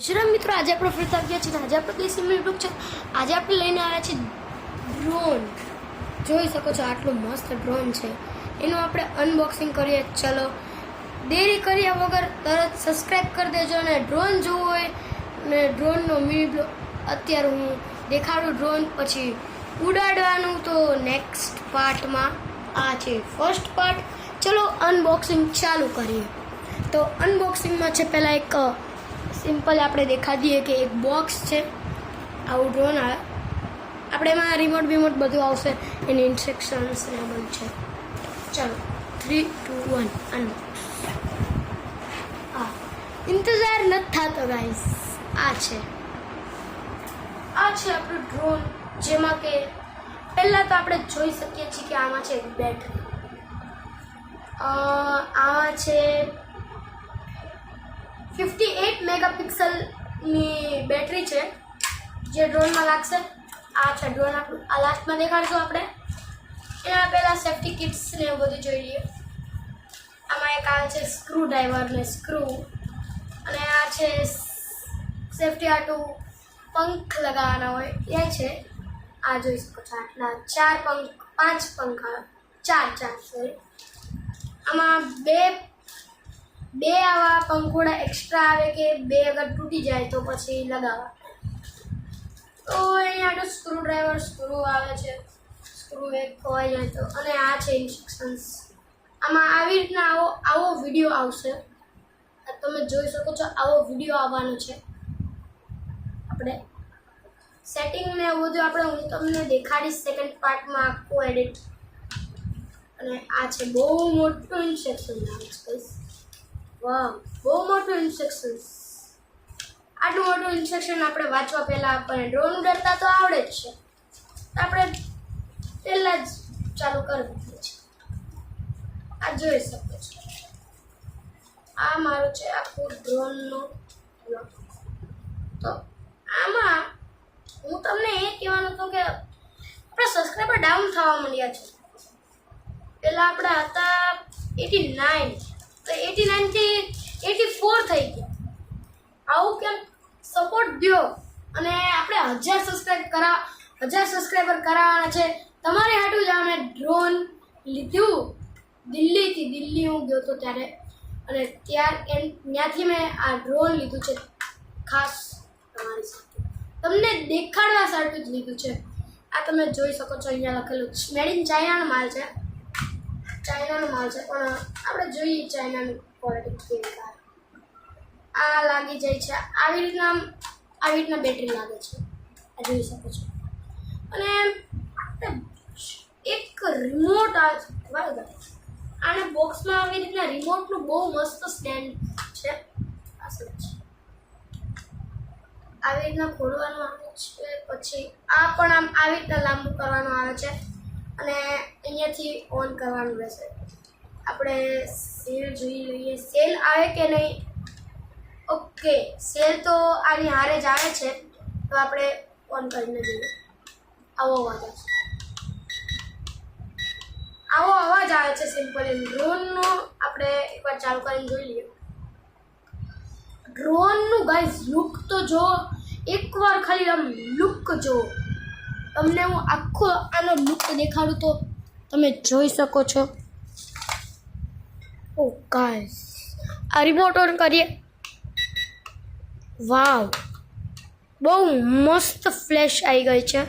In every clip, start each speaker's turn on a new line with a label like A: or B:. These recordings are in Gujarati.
A: શ્રીરામ મિત્રો, આજે આપણે ફ્રી થઈ ગયા છીએ. આજે આપણે દેશી યુટ્યુબ છે. આજે આપણે લઈને આવ્યા છીએ ડ્રોન. જોઈ શકો છો આટલું મસ્ત ડ્રોન છે. એનું આપણે અનબોક્સિંગ કરીએ. ચલો દેરી કર્યા વગર તરત સબસ્ક્રાઈબ કરી દેજો. અને ડ્રોન જોવું હોય ને ડ્રોનનો મિની બ્લોગ અત્યારે હું દેખાડું ડ્રોન, પછી ઉડાડવાનું તો નેક્સ્ટ પાર્ટમાં. આ છે ફર્સ્ટ પાર્ટ. ચલો અનબોક્સિંગ ચાલુ કરીએ. તો અનબોક્સિંગમાં છે પહેલાં એક સિમ્પલ આપણે દેખા દઈએ કે એક બોક્સ છે. આવું ડ્રોન આવે. આપણે એમાં રિમોટ બીમોટ બધું આવશે, એની ઇન્સ્ટ્રક્શન્સ ને બધું છે. ચાલો 3, 2, 1 અનબોક્સ. હા, ઇંતજાર નથી થતો ગાઈસ. આ છે આપણું ડ્રોન, જેમાં કે પહેલાં તો આપણે જોઈ શકીએ છીએ કે આમાં છે બેટરી. આમાં છે 58 મેગાપિક્સલની બેટરી છે જે ડ્રોનમાં લાગશે. આ છે ડ્રોન આપણું. આ લાસ્ટમાં દેખાડશું આપણે. એના પહેલાં સેફ્ટી કિટ્સ ને એવું બધું જોઈ લઈએ. આમાં એક આ છે સ્ક્રૂ ડ્રાઈવર ને સ્ક્રૂ, અને આ છે સેફ્ટી આટું પંખ લગાવવાના હોય એ છે. આ જોઈ શકો છો આટલા 5 પંખા, 4 સોરી. આમાં બે આવા પંખોડા એક્સ્ટ્રા આવે કે બે અગર તૂટી જાય તો પછી લગાવવા. તો અહીંયા તો સ્ક્રૂ ડ્રાઈવર સ્ક્રૂ આવે છે. સ્ક્રૂ એક ખોવાઈ જાય તો. અને આ છે ઇન્સ્ટ્રક્શન્સ. આમાં આવી રીતના આવો વિડીયો આવશે. તમે જોઈ શકો છો આવો વિડીયો આવવાનો છે. આપણે સેટિંગ ને એવું બધું હું તમને દેખાડીશ સેકન્ડ પાર્ટમાં આખું એડિટ. અને આ છે બહુ મોટું ઇન્સ્ટ્રક્શન આવે છે. વાહ, બહુ મોટું ઇન્સ્ટ્રક્શન્સ. આટલું મોટું ઇન્સ્ટ્રક્શન આપણે વાંચવા પહેલાં આપણને ડ્રોન ઉડાડતા તો આવડે જ છે. આપણે પહેલાં જ ચાલુ કરી દીધું છે. આ જોઈ શકો છો. આ મારું છે આખું ડ્રોનનું બ્લોગ. તો આમાં હું તમને એ કહેવાનું હતું કે આપણા સબસ્ક્રાઈબર ડાઉન થવા માંડ્યા છે. પહેલાં આપણા હતા 89, તો 89 થી 84 થઈ ગયા. આવું કેમ? સપોર્ટ દો. અને આપણે 1000 સબસ્ક્રાઈબર કરાવવાના છે. તમારે હાટું જ અમે ડ્રોન લીધું દિલ્હી હું ગયો હતો ત્યારે, અને ત્યાંથી મેં આ ડ્રોન લીધું છે ખાસ તમારી સાથે. તમને દેખાડવા સાટું જ લીધું છે. આ તમે જોઈ શકો છો અહીંયા લખેલું મેડ ઇન ચાઇનાનો માલ છે. ચાઇનાનો માલ છે, પણ આપણે જોઈએ ચાઇનાની ક્વોલિટી કેવી આવે. આ લાગી જાય છે આવી રીતના બેટરી લાગે છે. આ જોઈ શકો છો. અને એક રિમોટ આવે છે. બરાબર, આને બોક્સમાં આવી રીતના રિમોટનું બહુ મસ્ત સ્ટેન્ડ છે. આવી રીતના ખોલવાનું આવે છે. પછી આ પણ આમ આવી રીતના લાંબુ કરવાનું આવે છે, અને અહીંયાથી ઓન કરવાનું રહેશે. આપણે સેલ જોઈ લઈએ. સેલ આવે કે નહીં? ઓકે, સેલ તો આની હારે જ આવે છે. તો આપણે ઓન કરીને જોઈએ. આવો અવાજ આવે છે સિમ્પલ. ડ્રોનનો આપણે એકવાર ચાલુ કરીને જોઈ લઈએ. ડ્રોનનું ગાઈઝ લુક તો જો, એકવાર ખાલી આમ લુક જો. તમને હું આખો આનો લુક દેખાડું તો તમે જોઈ શકો છો. ઓ ગાઈસ, આ રિમોટ ઓન કરીએ. વાવ, બહુ મસ્ત ફ્લેશ આવી ગઈ છે.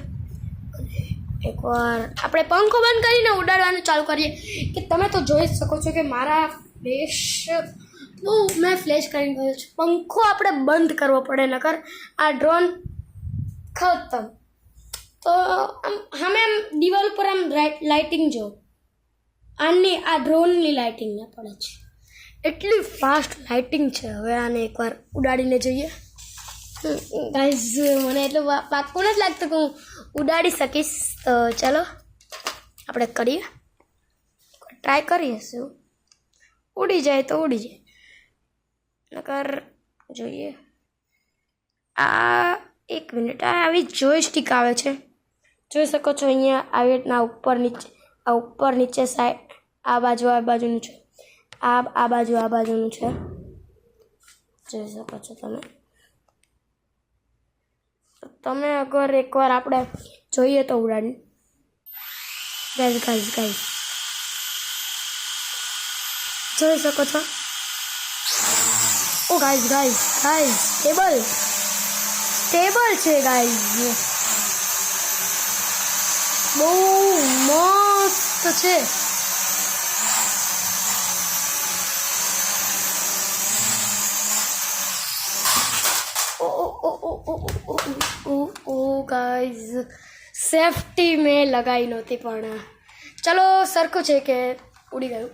A: એકવાર આપણે પંખો બંધ કરીને ઉડાડવાનું ચાલુ કરીએ કે તમે તો જોઈ શકો છો કે મારા ફ્લેશ બહુ મેં ફ્લેશ કરીને ગયો છે. પંખો આપણે બંધ કરવો પડે, નકર આ ડ્રોન ખતમ. તો આમ દિવાલ પર આમ લાઇટિંગ જો, આની આ ડ્રોનની લાઇટિંગ ને પડે છે. એટલી ફાસ્ટ લાઇટિંગ છે. હવે આને એકવાર ઉડાડીને જોઈએ. ગાઈઝ, મને એટલું પાક્કું નથી લાગતું કે હું ઉડાડી શકીશ. તો ચાલો આપણે કરીએ, ટ્રાય કરીએ. શું ઉડી જાય તો ઉડી જાય, નકર જોઈએ. આ 1 મિનિટ. આવી જોયસ્ટિક આવે છે. જોઈ શકો છો અહીંયા આવી રીતના ઉપર નીચે સાઈડ, આ બાજુનું છે, આ બાજુનું છે. જોઈ શકો છો તમે. તમે અગર એકવાર આપણે જોઈએ તો ઉડાડી ગાઈઝ જોઈ શકો છો. ઓ ગાઈઝ સ્ટેબલ છે ગાઈઝ, બહુ મસ્ત છે. ઓ ગાઈઝ સેફટી મેં લગાવી નહોતી પણ ચલો સરખું છે કે ઉડી ગયું.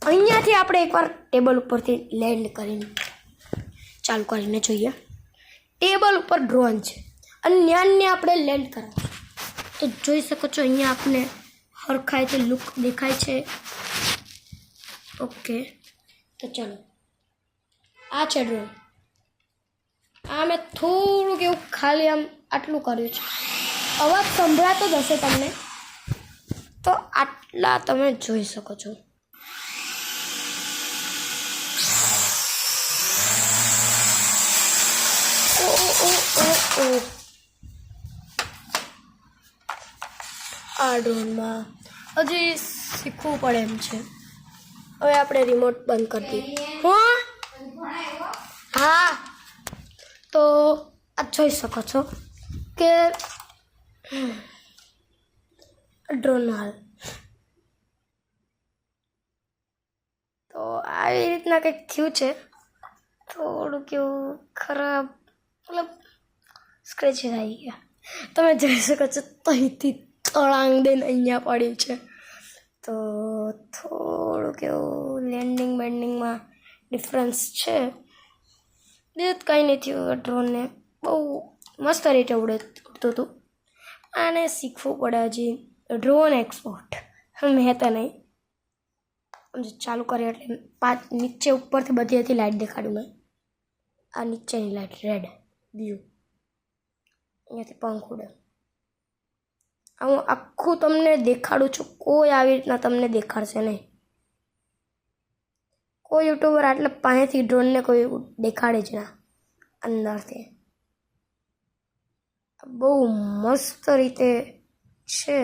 A: અહીંયાથી આપણે એકવાર ટેબલ ઉપરથી લેન્ડ કરીને ચાલુ કરીને જોઈએ. ટેબલ ઉપર ડ્રોન છે અને ન્યાનને આપણે લેન્ડ કરાવીએ તો જોઈ શકો છો અહીંયા આપને હરખાઈથી લુક દેખાય છે. ઓકે તો ચલો આ છે ડ્રોન. આ મેં થોડુંક એવું ખાલી આમ આટલું કર્યું છે. અવાજ સંભળાતો જ હશે તમને, તો આટલા તમે જોઈ શકો છો. આ ડ્રોનમાં હજી શીખવું પડે એમ છે. હવે આપણે રિમોટ બંધ કરી દઈએ. હા તો આ જોઈ શકો છો કે ડ્રોનનો હાલ તો આવી રીતના કંઈક થયું છે. થોડું કેવું ખરાબ મતલબ સ્ક્રેચેસ આવી ગયા. તમે જોઈ શકો છો તહીંથી તળાંગ દઈને અહીંયા પડ્યું છે. તો થોડું કેવું બેન્ડિંગમાં ડિફરન્સ છે. બીજું કંઈ નહીં થયું. ડ્રોનને બહુ મસ્ત રીતે ઉડતું હતું. આને શીખવું પડે હજી. ડ્રોન એક્સપોર્ટ મેં તો નહીં ચાલુ કર્યો એટલે નીચે ઉપરથી બધીથી લાઇટ દેખાડું મેં. આ નીચેની લાઇટ રેડ બ્લુ અહીંયાથી પંખ ઉડે. હું આખું તમને દેખાડું છું. કોઈ આવી રીતના તમને દેખાડશે નહીં. કોઈ યુટ્યુબર આટલે પાસેથી ડ્રોનને કોઈ દેખાડે જ ના અંદરથી. બહુ મસ્ત રીતે છે.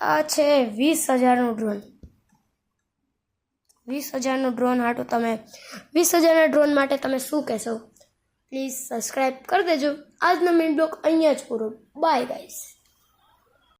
A: આ છે 20,000નું ડ્રોન. 20,000નું ડ્રોન હાટું તમે 20,000ના ડ્રોન માટે તમે શું કહેશો? પ્લીઝ સબસ્ક્રાઈબ કરી દેજો. આજનો મિની બ્લોગ અહીંયા જ પૂરો. Bye guys.